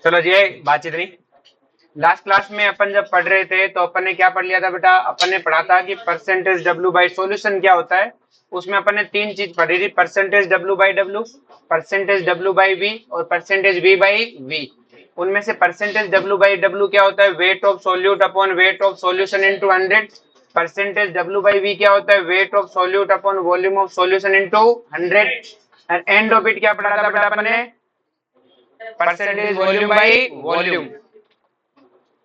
चलो जी, बातचीत रही। लास्ट क्लास में अपन जब पढ़ रहे थे तो अपन ने क्या पढ़ लिया था बेटा? अपन ने पढ़ा था कि परसेंटेज डब्ल्यू बाई सॉल्यूशन क्या होता है। उसमें अपन ने तीन चीज पढ़ी थी, percentage W by W, percentage W by V और परसेंटेज वी बाई वी। उनमें से परसेंटेज डब्ल्यू बाई डब्ल्यू क्या होता है? Weight of solute upon weight of solution into 100। Percentage W by V क्या होता है? Weight of solute upon volume of solution into 100। And end of it क्या पढ़ा था बेटा अपन ने? Percentage volume by volume.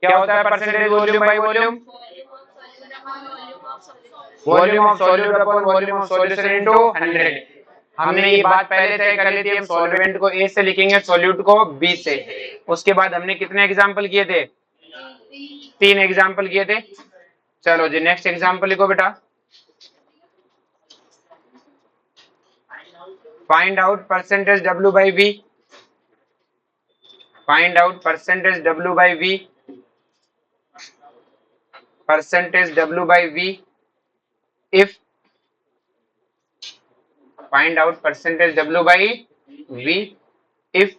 क्या होता है percentage volume by volume? Volume of solute upon volume of solution into 100। हमने ये बात पहले तय कर ली थी, हम सॉल्वेंट को ए से लिखेंगे, सॉल्यूट को बी से। उसके बाद हमने कितने एग्जांपल किए थे? 3 एग्जांपल किए थे। चलो जी, नेक्स्ट एग्जांपल लिखो बेटा। Find out percentage W by V. Find out percentage W by V. Percentage W by V if find out percentage W by V if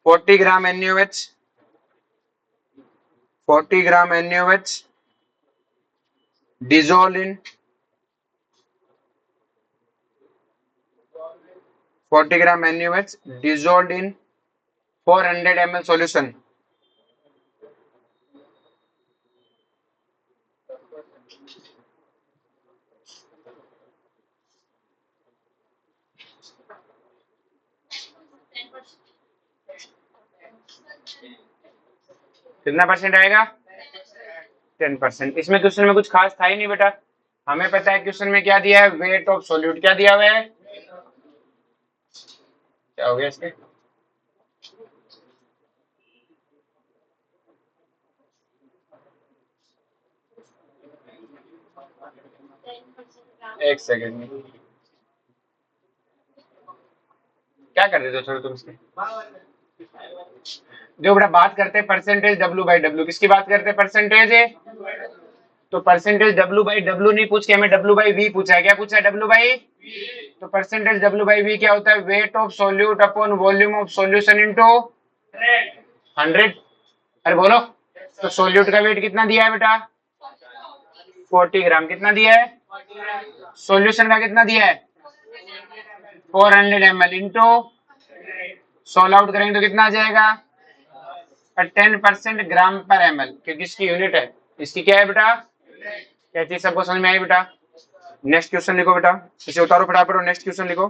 40 gram NaOH 40 gram NaOH dissolved in 40 gram NaOH dissolved in 400 ml solution. कितना percent आएगा? 10%। इसमें question में कुछ खास था ही नहीं बेटा। हमें पता है क्वेश्चन में क्या दिया है? वेट ऑफ सोल्यूट क्या दिया हुआ है? क्या हो गया इसके? एक सेकेंड, क्या कर रहे थे? छोड़ो तुम इसके। जो बेटा बात करते हैं परसेंटेज डब्ल्यू बाई डब्ल्यू, किसकी बात करते हैं? परसेंटेज है। तो परसेंटेज डब्ल्यू बाई डब्ल्यू नहीं पूछ के हमें डब्ल्यू बाई वी पूछा है। क्या पूछा है? W by. तो परसेंटेज डब्ल्यू बाई वी क्या होता है? Weight of solute upon volume of solution into 100। अरे बोलो, तो सोल्यूट का वेट कितना दिया है बेटा? 40 ग्राम। कितना दिया है? सॉल्यूशन का कितना दिया है? 400 ml इंटू 16 आउट करेंगे तो कितना आ जाएगा? 10% ग्राम पर ml, क्योंकि इसकी यूनिट है। इसकी क्या है बेटा? क्या चीज सबको समझ में आई बेटा? नेक्स्ट क्वेश्चन लिखो बेटा, इसे उतारो फटाफट और नेक्स्ट क्वेश्चन लिखो।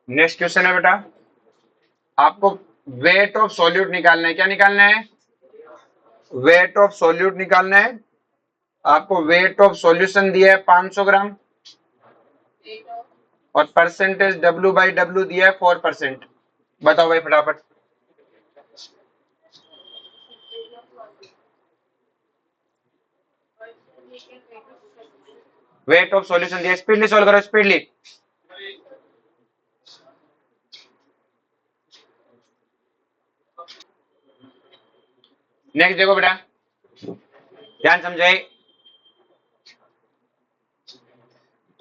नेक्स्ट क्वेश्चन है बेटा, आपको वेट ऑफ सॉल्यूट निकालना है। क्या निकालना है? वेट ऑफ सॉल्यूट निकालना है। आपको वेट ऑफ सॉल्यूशन दिया है 500 ग्राम और परसेंटेज डब्ल्यू बाई डब्ल्यू दिया है 4%। बताओ भाई फटाफट। वेट ऑफ सॉल्यूशन दिया, स्पीडली सॉल्व करो, स्पीडली। नेक्स्ट देखो बेटा, ध्यान समझाए।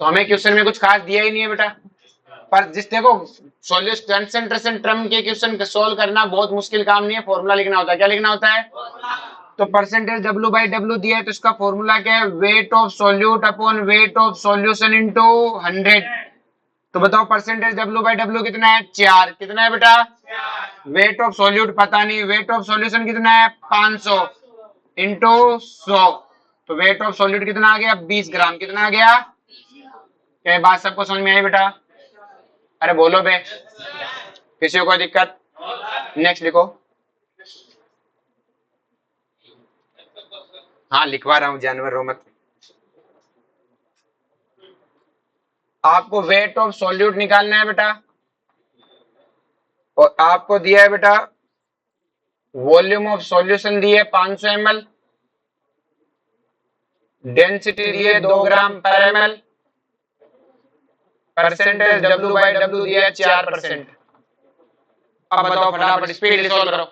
तो हमें क्वेश्चन में कुछ खास दिया ही नहीं है बेटा, पर जिस देखो सॉल्यूशन कंसंट्रेशन टर्म के क्वेश्चन सोल्व करना बहुत मुश्किल काम नहीं है, फॉर्मूला लिखना होता है। क्या लिखना होता है? तो परसेंटेज डब्ल्यू बाई डब्ल्यू दिया है तो इसका फॉर्मूला क्या है? Weight of solute upon weight of solution into 100। तो बताओ परसेंटेज डब्ल्यू बाई डब्ल्यू कितना है? 4। कितना है बेटा? वेट ऑफ सॉल्यूट पता नहीं, वेट ऑफ सॉल्यूशन कितना है? 500 इंटू 100। तो वेट ऑफ सॉल्यूट कितना आ गया? 20 ग्राम। कितना आ गया? क्या बात सबको समझ में आई बेटा? अरे बोलो बे, किसी को कोई दिक्कत? नेक्स्ट लिखो। हाँ लिखवा रहा हूँ, जानवर रो मत। आपको वेट ऑफ सॉल्यूट निकालना है बेटा, और आपको दिया है बेटा वॉल्यूम ऑफ सॉल्यूशन दी है 500 ml, डेंसिटी दी है 2 gram per ml, percentage W by W दिया है 4%। अब बताओ फटाफट स्पीड सॉल्व करो।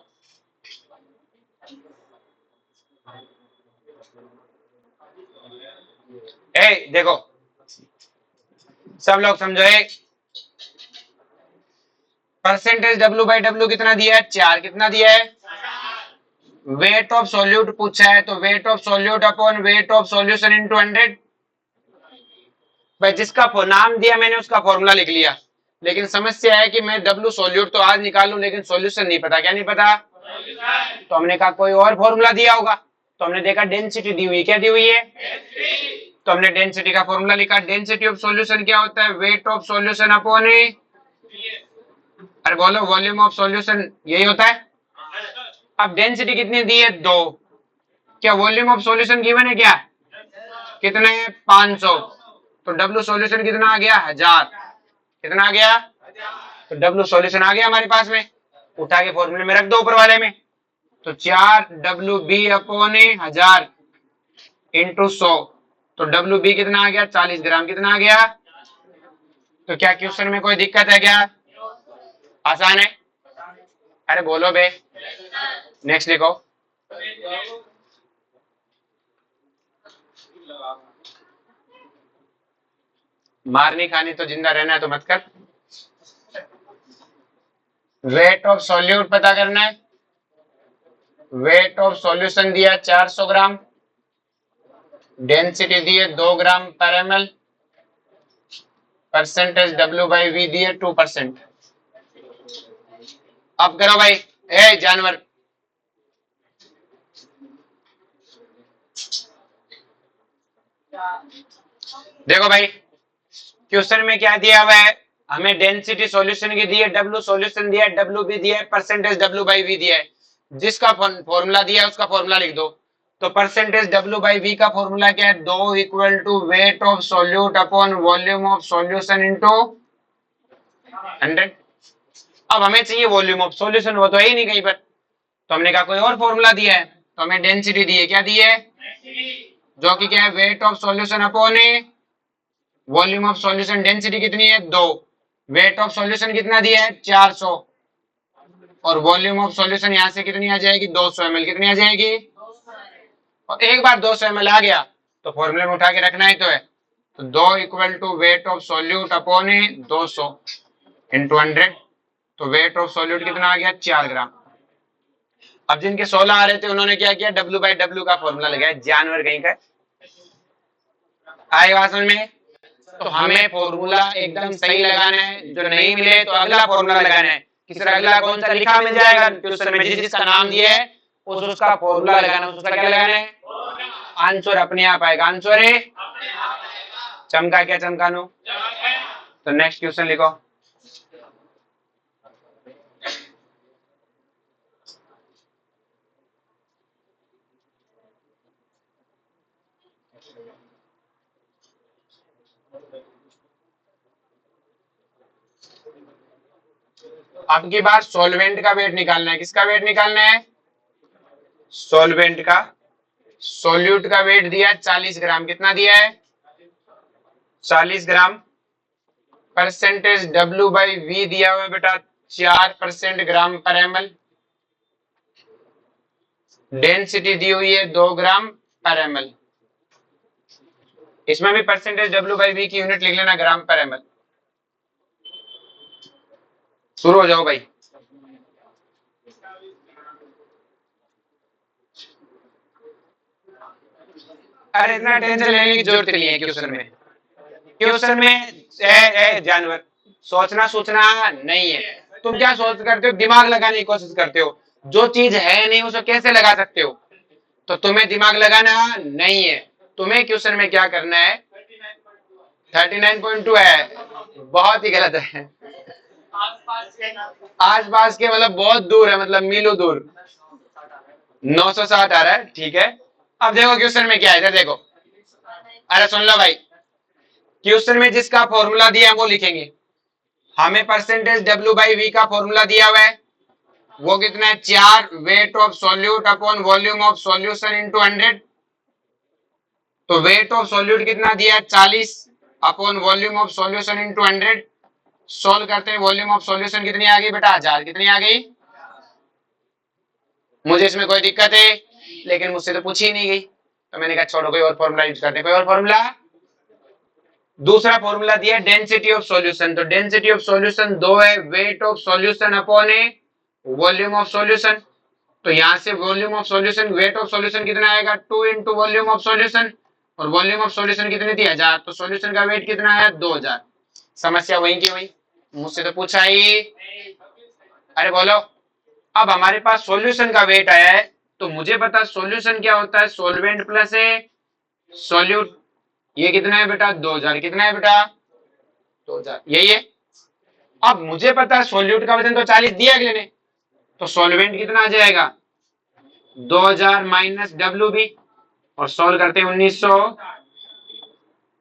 ए देखो सब लोग समझो, परसेंटेज डब्ल्यू बाई डब्ल्यू कितना दिया है, 4। कितना दिया है? वेट ऑफ सॉल्यूट पूछा है, तो wait of solute upon weight of solution into 100। भाई जिसका नाम दिया मैंने उसका फॉर्मूला लिख लिया, लेकिन समस्या है कि मैं डब्ल्यू सॉल्यूट तो आज निकालूं लेकिन सॉल्यूशन नहीं पता। क्या नहीं पता? तो हमने कहा कोई और फॉर्मूला दिया होगा, तो हमने देखा डेंसिटी दी हुई। क्या दी हुई है? तो हमने डेंसिटी का फॉर्मूला लिखा। डेंसिटी ऑफ सॉल्यूशन क्या होता है? वेट ऑफ सॉल्यूशन अपॉन, अरे बोलो, वॉल्यूम ऑफ सॉल्यूशन, यही होता है। अब डेंसिटी कितनी दी है? 2। क्या वॉल्यूम ऑफ सॉल्यूशन गिवन है? क्या कितने? 500। तो डब्ल्यू सॉल्यूशन कितना आ गया? 1000। कितना आ गया? तो डब्ल्यू सॉल्यूशन आ गया हमारे पास में, उठा के फॉर्मूले में रख दो ऊपर वाले में। तो 4 डब्ल्यू बी अपॉन 1000 इंटू 100। तो डब्ल्यू बी कितना आ गया? 40 ग्राम। कितना आ गया? तो क्या क्वेश्चन में कोई दिक्कत है क्या? आसान है? अरे बोलो बे। नेक्स्ट लिखो। मार नहीं खानी तो जिंदा रहना है तो मत कर। वेट ऑफ सॉल्यूट पता करना है। वेट ऑफ सॉल्यूशन दिया 400 ग्राम, डेंसिटी दी है 2 gram per ml, percentage W by V दी है 2%। अब करो भाई, ए जानवर, देखो भाई क्वेश्चन में क्या दिया हुआ है, हमें डेंसिटी सॉल्यूशन की दी है, डब्ल्यू सॉल्यूशन दिया है, डब्ल्यू बी दिया है, परसेंटेज डब्ल्यू बाई वी दिया है। जिसका फॉर्मूला दिया है उसका फॉर्मूला लिख दो। तो परसेंटेज डब्ल्यू बाई वी का फॉर्मूला क्या है? 2 equal to weight of solute upon volume of solution into 100। अब हमें चाहिए वॉल्यूम ऑफ सॉल्यूशन, वो तो है ही नहीं कहीं पर, तो हमने कहा कोई और फॉर्मूला दिया है, तो हमें डेंसिटी दी है। क्या दी है? जो कि क्या है? Weight of solution upon volume of solution. Density कितनी है? 2। वेट ऑफ सॉल्यूशन कितना दिया है? 400। और वॉल्यूम ऑफ सॉल्यूशन यहां से कितनी आ जाएगी? 200 ml। कितनी आ जाएगी? और एक बार 200 ml आ गया तो फॉर्मूले में उठा के रखना ही तो है। तो 2 equal to weight of solute upon 200 into 100। तो वेट ऑफ सॉल्यूट कितना आ गया? 4 ग्राम। अब जिनके 16 आ रहे थे उन्होंने क्या किया? डब्ल्यू बाई डब्ल्यू का फॉर्मूला लगाया, जानवर कहीं का। आएगा समझ में? तो हमें फॉर्मूला एकदम सही लगाना है, जो नहीं मिले तो अगला फॉर्मूला लगाना है। किसी अगला कौन सा लिखा मिल जाएगा क्वेश्चन में, जिसका नाम दिया है उसका फॉर्मूला लगाना, उसका क्या लगाना है? आंसर अपने आप आएगा। आंसर है चमका, क्या चमकानो? तो नेक्स्ट क्वेश्चन लिखो। अब की बार सॉल्वेंट का वेट निकालना है। किसका वेट निकालना है? सॉल्वेंट का। सॉल्यूट का वेट दिया है 40 ग्राम। कितना दिया है? 40 ग्राम। परसेंटेज डब्ल्यू बाई वी दिया हुआ है बेटा 4% ग्राम पर ml। डेंसिटी दी हुई है 2 ग्राम पर ml। इसमें भी परसेंटेज डब्ल्यू बाई वी की यूनिट लिख लेना, ग्राम पर ml। शुरू हो जाओ भाई। अरे इतना टेंशन लेने की जरूरत नहीं है क्वेश्चन में। क्वेश्चन में जानवर सोचना सोचना नहीं है। तुम क्या सोच करते हो? दिमाग लगाने की कोशिश करते हो। जो चीज है नहीं उसे कैसे लगा सकते हो? तो तुम्हें दिमाग लगाना नहीं है। तुम्हें क्वेश्चन में क्या करना है? 39.2 है, बहुत ही गलत है। आस पास के मतलब बहुत दूर है, मतलब मीलों दूर। 960 आ रहा है, ठीक है। अब देखो क्वेश्चन में क्या है, इधर देखो। अरे सुन लो भाई, क्वेश्चन में जिसका फॉर्मूला दिया है वो लिखेंगे। हमें परसेंटेज डब्ल्यू बाई वी का फॉर्मूला दिया हुआ है, वो कितना है? 4 wait of solute upon volume of solution into 100। तो वेट ऑफ सॉल्यूट कितना दिया है? 40 upon volume of solution into 100। Solve करते हैं, वॉल्यूम ऑफ सॉल्यूशन कितनी आ गई बेटा? 1000। कितनी आ गई? मुझे इसमें कोई दिक्कत है, लेकिन मुझसे तो पूछी नहीं गई, तो मैंने कहा छोड़ो कोई और फॉर्मूला यूज करते हैं। कोई और फॉर्मूला? दूसरा फॉर्मूला दिया डेंसिटी ऑफ सॉल्यूशन, तो डेंसिटी ऑफ सॉल्यूशन 2 है, weight of solution upon A volume of solution. तो यहां से volume of solution, wait of solution कितना आएगा 2 इंटू वॉल्यूम ऑफ सॉल्यूशन, और वॉल्यूम ऑफ सॉल्यूशन कितनी थी 1000, तो सॉल्यूशन का वेट कितना है 2000। समस्या वही की वही, मुझसे तो पूछा ही। अरे बोलो, अब हमारे पास सॉल्यूशन का वेट आया है, तो मुझे पता सॉल्यूशन क्या होता है, सॉल्वेंट प्लस ए सॉल्यूट। ये कितना है बेटा 2000, कितना है बेटा 2000, यही है। अब मुझे पता है सॉल्यूट का वजन तो 40 दिया अगले ने, तो सॉल्वेंट कितना आ जाएगा 2000 माइनस डब्ल्यू बी, और सॉल्व करते हैं 1900,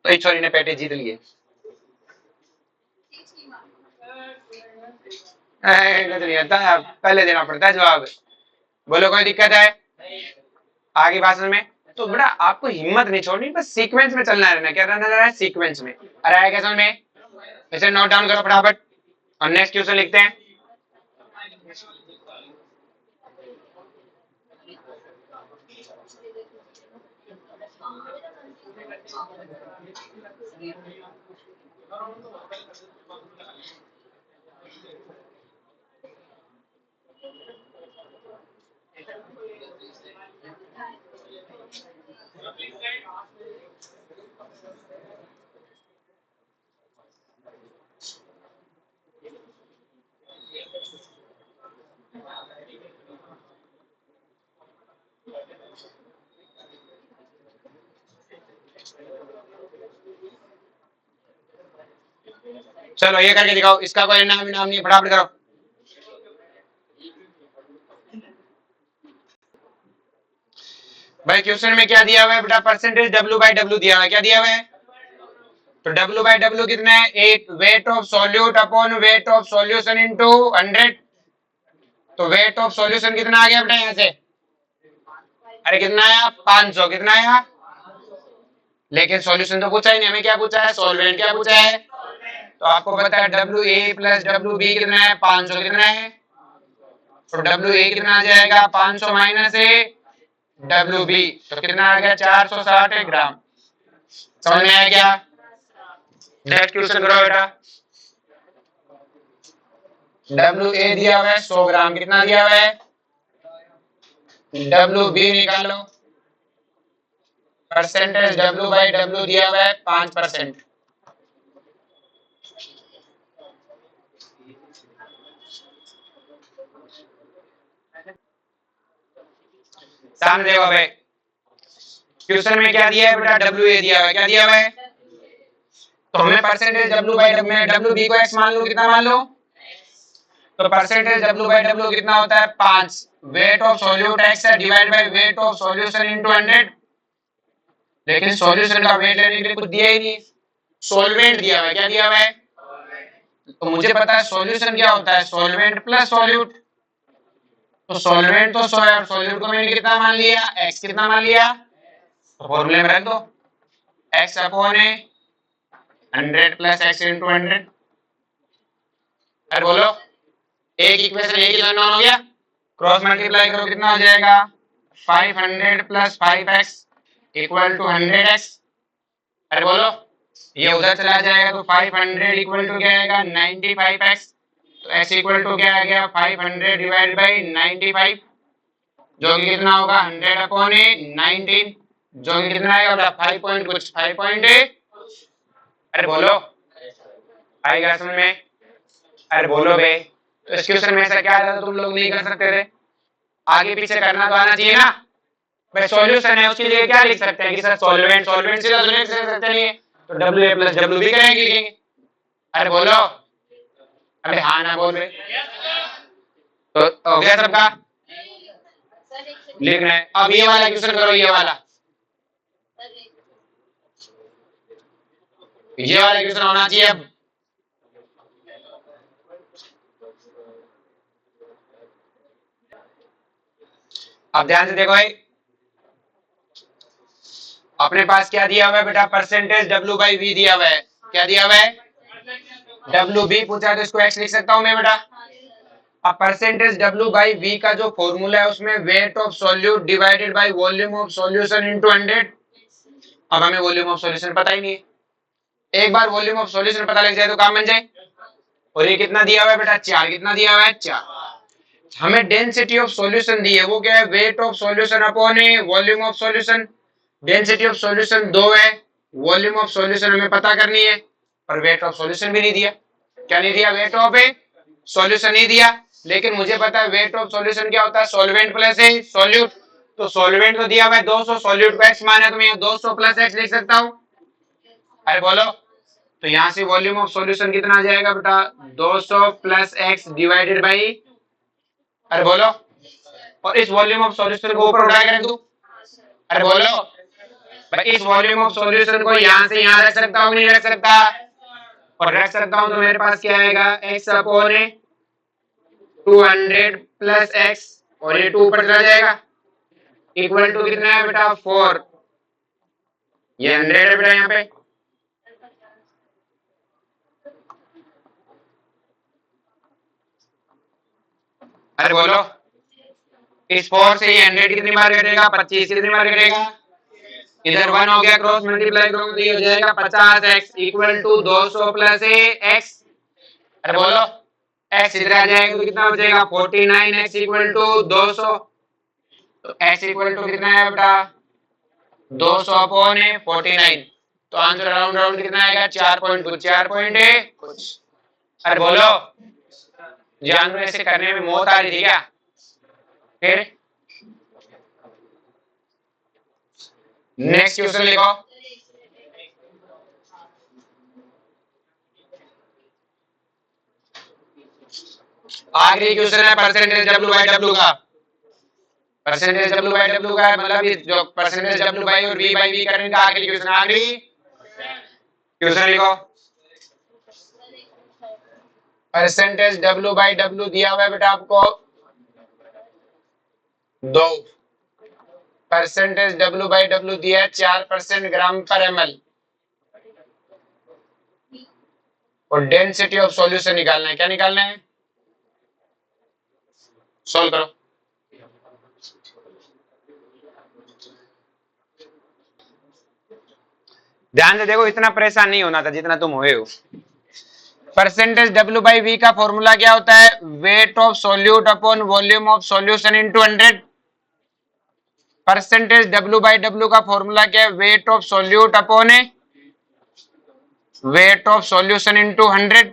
तो एक छोरी ने पेटे जीत लिए। नहीं आता, पहले देना पड़ता है जवाब। बोलो कोई दिक्कत है आगे भाषण में? तो बेटा आपको हिम्मत नहीं छोड़नी, बस सीक्वेंस में चलना रहना। क्या रहना है सीक्वेंस में। अरे आया क्या समझ में? इसे नोट डाउन करो फटाफट और नेक्स्ट क्वेश्चन लिखते हैं। चलो ये करके दिखाओ, इसका कोई नाम नहीं, फटाफट करो। भाई क्वेश्चन में क्या दिया हुआ है बेटा, परसेंटेज डब्ल्यू बाई डब्ल्यू दिया हुआ है। क्या दिया हुआ है? तो डब्ल्यू बाई डब्ल्यू कितना है, एक wait of solute upon weight of solution into 100। तो वेट ऑफ सॉल्यूशन कितना आ गया बेटा यहाँ से? अरे कितना आया 500, कितना आया? लेकिन सॉल्यूशन तो पूछा ही नहीं, हमें क्या पूछा है सॉल्वेंट, क्या पूछा है? तो आपको पता है W A plus W B कितना है 500, कितना है? तो डब्ल्यू ए कितना आ जाएगा 500 माइनस ए डब्ल्यू बी, तो कितना आ गया 460 ग्राम। समझ में आया क्या? नेक्स्ट क्वेश्चन करो बेटा। डब्ल्यू ए दिया हुआ है 100 ग्राम, कितना दिया हुआ है? डब्ल्यू बी निकालो, परसेंटेज डब्ल्यू बाई डब्ल्यू दिया हुआ है 5%। सामने देखो भाई, क्वेश्चन में क्या दिया है बेटा, डब्ल्यू ए दिया हुआ है। क्या दिया हुआ है? तो हमें percentage W by W B को एक्स मान लो, कितना मान लो? तो परसेंटेज डब्ल्यू बाई डब्ल्यू कितना होता है 5। वेट ऑफ सॉल्यूट एक्स है divide by weight of solution into 100। लेकिन सॉल्यूशन का वेट लेने के लिए कुछ दिया ही नहीं, सॉल्वेंट दिया हुआ है। क्या दिया हुआ है? तो मुझे पता है सॉल्यूशन क्या होता है, सॉल्वेंट प्लस सॉल्यूट। तो सॉल्वेंट तो 100 है, और सॉल्यूट को मैंने कितना मान लिया x, कितना मान लिया? तो फॉर्मूले में रख दो x अपॉन ए 100 प्लस x इंटू 100। अरे बोलो, एक इक्वेशन एक ही लर्न हो गया, क्रॉस मल्टीप्लाई करो कितना हो जाएगा 500 plus 5x equal to 100x। अरे बोलो, ये उधर चला जाएगा तो 500 इक्वल टू क्या आएगा 95x। तो x इक्वल टू क्या आ गया 500 डिवाइड बाई 95, जो कि कितना होगा 100 अपॉन 19, जो कि कितना आएगा 5 पॉइंट कुछ 5.8। अरे बोलो आएगा समझ में? अरे बोलो बे, तो इस क्वेश्चन में ऐसा क्या था तो तुम लोग नहीं कर सकते थे? आगे पीछे करना तो आना चाहिए ना भाई। सॉल्यूशन है उसके लिए क्या लिख सकते हैं कि सर सॉल्वेंट, सॉल्वेंट से तो लिख सकते नहीं है, तो W A plus W B करेंगे लिखेंगे। अरे बोलो, अरे हाँ ना बोल रहे, तो हो गया सबका लिखना है। अब ये वाला क्वेश्चन करो, ये वाला क्वेश्चन होना चाहिए। अब ध्यान से देखो भाई, अपने पास क्या दिया हुआ है बेटा, परसेंटेज डब्ल्यू बाई वी दिया हुआ है। क्या दिया हुआ है? डब्ल्यू बी पूछा है तो इसको एक्स लिख सकता हूं मैं बेटा। अब परसेंटेज डब्ल्यू बाई वी का जो फॉर्मूला है उसमें wait of solute divided by volume of solution into 100। अब हमें वॉल्यूम ऑफ सॉल्यूशन पता ही नहीं है, एक बार वॉल्यूम ऑफ सॉल्यूशन पता लग जाए तो काम बन जाए। और ये कितना दिया हुआ है बेटा, 4। कितना दिया हुआ है, 4। हमें डेंसिटी ऑफ सॉल्यूशन दी है, वो क्या है, weight of solution upon volume of solution. Density of solution 2 है, वॉल्यूम ऑफ सॉल्यूशन हमें पता करनी है, पर वेट ऑफ सॉल्यूशन भी नहीं दिया। क्या नहीं दिया, वेट ऑफ सॉल्यूशन नहीं दिया। लेकिन मुझे पता है वेट ऑफ सॉल्यूशन क्या होता है, सॉल्वेंट प्लस सॉल्यूट। तो सॉल्वेंट तो दिया हुआ है 200, सॉल्यूट का x मान है, तो मैं 200 प्लस x लिख सकता हूं। अरे बोलो, तो यहां से वॉल्यूम ऑफ सॉल्यूशन कितना आ जाएगा बेटा, 200 प्लस x डिवाइडेड बाई, अरे बोलो, और इस वॉल्यूम ऑफ सॉल्यूशन को ऊपर उठाया करें तू, अरे बोलो भाई, इस वॉल्यूम ऑफ सॉल्यूशन को यहां से यहां रख सकता हूं नहीं रख सकता, और रख सकता हूं तो मेरे पास क्या आएगा, x अपॉन 200 प्लस x, और ये 2 ऊपर चला जाएगा, इक्वल टू कितना है बेटा, 4। ये 100 है बेटा यहाँ पे। अरे बोलो, इस 4 से ये 100 कितनी बार कटेगा, 25 कितनी बार कटेगा, इधर 1 हो गया, क्रॉस मल्टीप्लाई करूंगा तो ये हो जाएगा 50x equal to 200 plus x। अरे बोलो, x इधर आ जाएगा तो कितना बचेगा, 49x इक्वल टू 200। तो x इक्वल टू कितना है बेटा, 200 अपॉन 49। तो आंसर राउंड राउंड कितना आएगा, 4 पॉइंट कुछ, 4 पॉइंट कुछ। अरे बोलो, जानवर ऐसे करने में मौत आ रही थी क्या? फिर नेक्स्ट क्वेश्चन लिखो। आखिरी क्वेश्चन है परसेंटेज डब्ल्यू बाई डब्ल्यू का। परसेंटेज डब्ल्यू बाई डब्ल्यू का मतलब जो परसेंटेज डब्ल्यू बाई और वी बाई वी करने का आखिरी क्वेश्चन, आखिरी क्वेश्चन लिखो। परसेंटेज डब्ल्यू बाई डब्ल्यू दिया हुआ है बेटा आपको 2। परसेंटेज डब्ल्यू बाई डब्ल्यू दिया है 4% ग्राम पर ml, और डेंसिटी ऑफ सॉल्यूशन निकालना है। क्या निकालना है, सॉल्व करो। ध्यान से देखो, इतना परेशान नहीं होना था जितना तुम हुए हो। परसेंटेज डब्ल्यू बाई वी का फॉर्मूला क्या होता है, weight of solute upon volume of solution into 100। Percentage W by W का फॉर्मूला क्या है, weight of solute upon weight of solution into 100,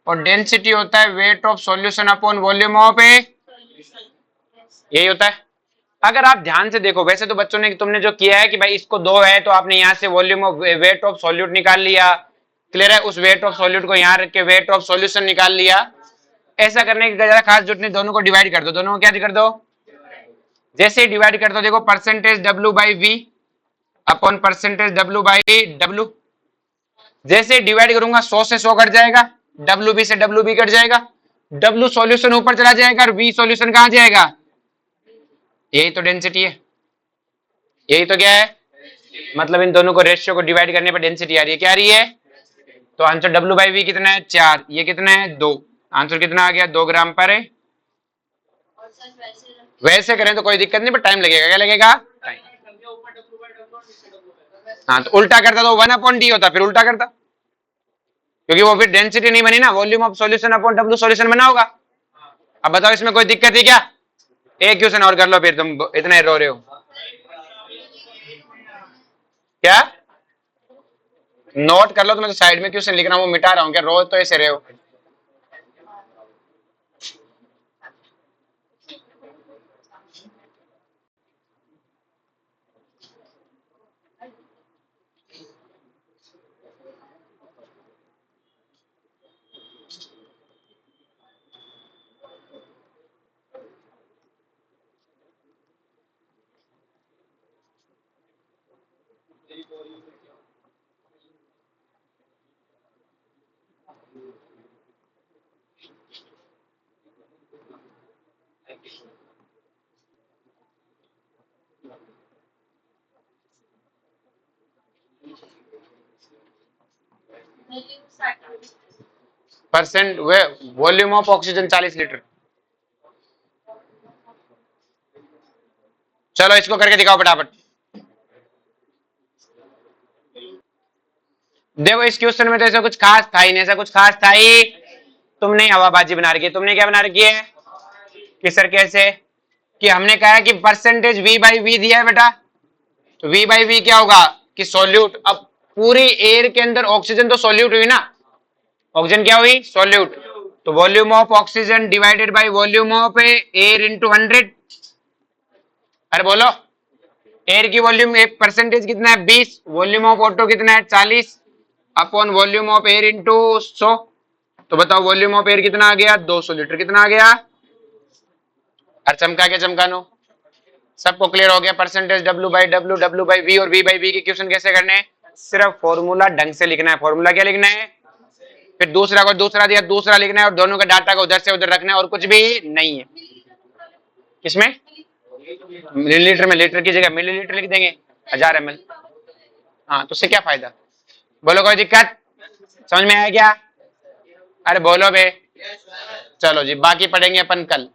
और डेंसिटी होता है weight of solution upon volume of यही होता है। अगर आप ध्यान से देखो, वैसे तो बच्चों ने तुमने जो किया है कि भाई इसको 2 है तो आपने यहां से volume of weight of solute निकाल लिया, क्लियर है, उस वेट ऑफ सॉल्यूट को यहां रख के वेट ऑफ सॉल्यूशन निकाल लिया। ऐसा करने की ज्यादा खास जरूरत नहीं, दोनों को डिवाइड कर दो, दोनों को क्या कर दो, जैसे डिवाइड कर दो, देखो percentage W by V upon percentage W by W, जैसे डिवाइड करूंगा 100 से 100 कट जाएगा, डब्ल्यू बी से डब्ल्यू बी कट जाएगा, डब्ल्यू सॉल्यूशन ऊपर चला जाएगा और वी सॉल्यूशन कहां जाएगा, यही तो डेंसिटी है, यही तो क्या है, मतलब इन दोनों को रेशियो को डिवाइड करने पर डेंसिटी आ रही है, क्या आ रही है। तो आंसर डब्ल्यू बाई वी कितना है, 4, ये कितना है, 2। आंसर कितना आ गया, 2 ग्राम पर है। वैसे करें तो कोई दिक्कत नहीं, पर टाइम लगेगा, क्या लगेगा, टाइम। हाँ, तो उल्टा करता तो 1 अपॉन डी होता, फिर उल्टा करता, क्योंकि वो फिर डेंसिटी नहीं बनी ना, volume of solution upon W solution बना होगा। अब बताओ इसमें कोई दिक्कत है क्या, एक क्वेश्चन और कर लो, फिर तुम इतने रो रहे हो क्या, नोट कर लो, तो मैं तो साइड में क्वेश्चन लिख रहा हूँ वो मिटा रहा हूँ, क्या रोज तो ऐसे रहे हो। Percent volume of oxygen 40 litre. चलो इसको करके दिखाओ फटाफट। देखो इस क्वेश्चन में तो ऐसा कुछ खास था ही नहीं, ऐसा कुछ खास था ही। तुमने हवाबाजी बना रखी है। तुमने क्या बना रखी है कि सर कैसे, कि हमने कहा है कि परसेंटेज वी बाई वी दिया है बेटा, तो वी बाई वी क्या होगा कि सॉल्यूट। अब पूरी एयर के अंदर ऑक्सीजन तो सॉल्यूट हुई ना, ऑक्सीजन क्या हुई सॉल्यूट, तो volume of oxygen divided by volume of air into 100। अरे बोलो, एयर की वॉल्यूम परसेंटेज कितना है 20, वॉल्यूम ऑफ ऑटो कितना है 40 upon volume of air into 100। तो बताओ वॉल्यूम ऑफ एयर कितना आ गया 200 लीटर, कितना आ गया। और चमका के चमकानो, सबको क्लियर हो गया। Percentage W by W, W by V और वी बाई वी के क्वेश्चन कैसे करने हैं, सिर्फ फॉर्मूला ढंग से लिखना है। फॉर्मूला क्या लिखना है, फिर दूसरा को दूसरा दिया दूसरा लिखना है, और दोनों का डाटा को उधर से उधर रखना है, और कुछ भी नहीं है। किसमें, मिलीलीटर में, लीटर की जगह मिलीलीटर लिख देंगे, 1000 ml। हाँ तो उससे क्या फायदा, बोलो कोई दिक्कत, समझ में आया क्या। अरे बोलो बे, चलो जी बाकी पढ़ेंगे अपन कल।